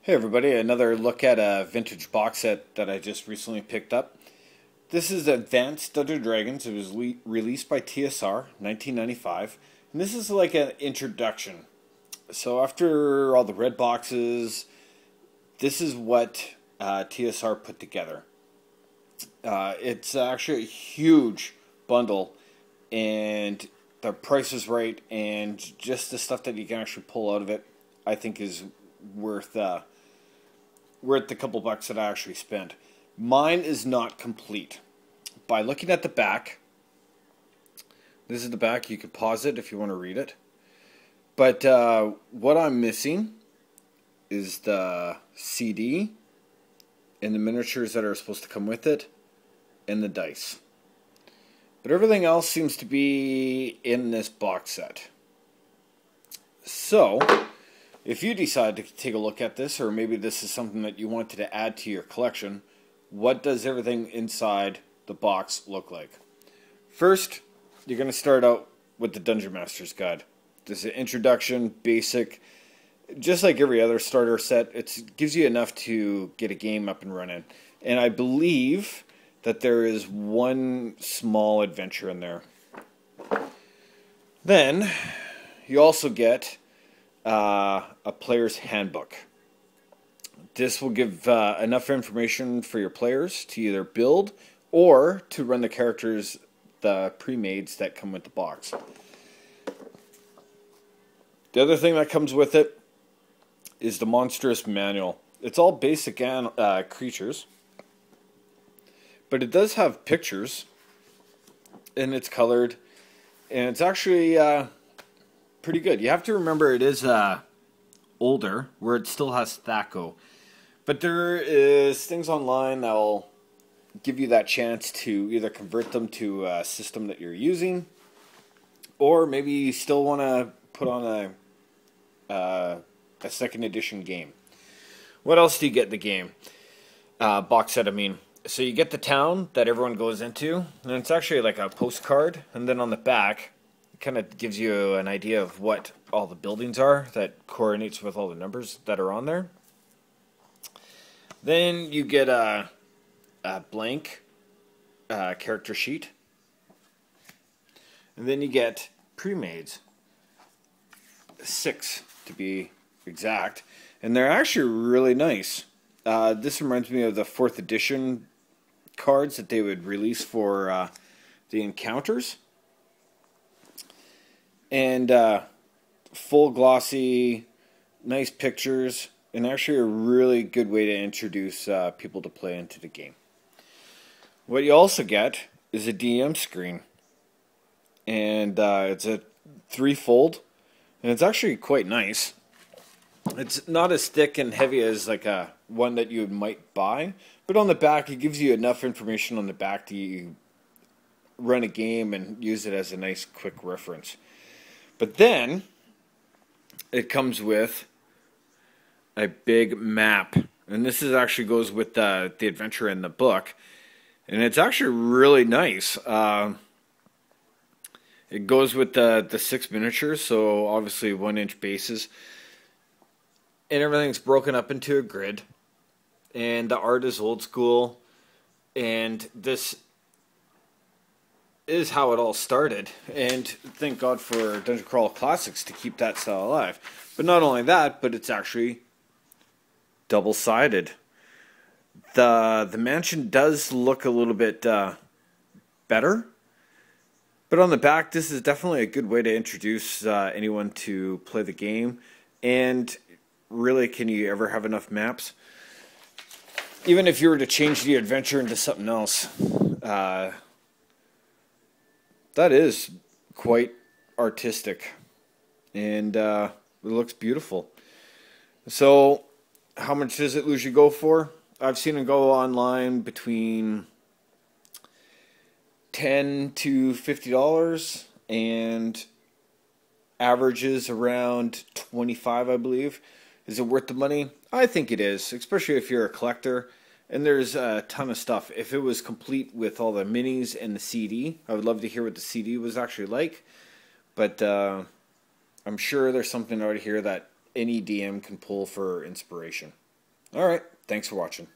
Hey everybody, another look at a vintage box set that I just recently picked up. This is Advanced Dungeons & Dragons. It was released by TSR, 1995. And this is like an introduction. So after all the red boxes, this is what TSR put together. It's actually a huge bundle, and the price is right, and just the stuff that you can actually pull out of it, I think is worth the couple bucks that I actually spent. Mine is not complete. By looking at the back, this is the back. You can pause it if you want to read it. But what I'm missing is the CD and the miniatures that are supposed to come with it and the dice. But everything else seems to be in this box set. So if you decide to take a look at this, or maybe this is something that you wanted to add to your collection, what does everything inside the box look like? First, you're going to start out with the Dungeon Master's Guide. This is an introduction, basic, just like every other starter set. It gives you enough to get a game up and running. And I believe that there is one small adventure in there. Then, you also get a player's handbook. This will give enough information for your players to either build or to run the characters, the pre-mades that come with the box. The other thing that comes with it is the Monstrous Manual. It's all basic creatures, but it does have pictures, and it's colored, and it's actually pretty good. You have to remember it is older, where it still has Thaco. But there is things online that will give you that chance to either convert them to a system that you're using, or maybe you still want to put on a second edition game. What else do you get in the game? Box set, I mean. So you get the town that everyone goes into, and it's actually like a postcard, and then on the back kind of gives you an idea of what all the buildings are that coordinates with all the numbers that are on there. Then you get a blank character sheet, and then you get pre-mades, 6 to be exact, and they're actually really nice. This reminds me of the 4th edition cards that they would release for the encounters. And full glossy, nice pictures, and actually a really good way to introduce people to play into the game. What you also get is a DM screen, and it's a 3-fold, and it's actually quite nice. It's not as thick and heavy as like a one that you might buy, but on the back it gives you enough information on the back to run a game and use it as a nice quick reference. But then it comes with a big map, and this is actually goes with the adventure in the book, and it's actually really nice. It goes with the 6 miniatures, so obviously 1-inch bases, and everything's broken up into a grid, and the art is old school, and this is how it all started, and thank God for Dungeon Crawl Classics to keep that style alive. But not only that, but it's actually double-sided. The mansion does look a little bit better, but on the back, this is definitely a good way to introduce anyone to play the game. And really, can you ever have enough maps? Even if you were to change the adventure into something else, that is quite artistic, and it looks beautiful. So, how much does it usually go for? I've seen it go online between $10 to $50, and averages around $25, I believe. Is it worth the money? I think it is, especially if you're a collector. And there's a ton of stuff. If it was complete with all the minis and the CD, I would love to hear what the CD was actually like. But I'm sure there's something out here that any DM can pull for inspiration. Alright, thanks for watching.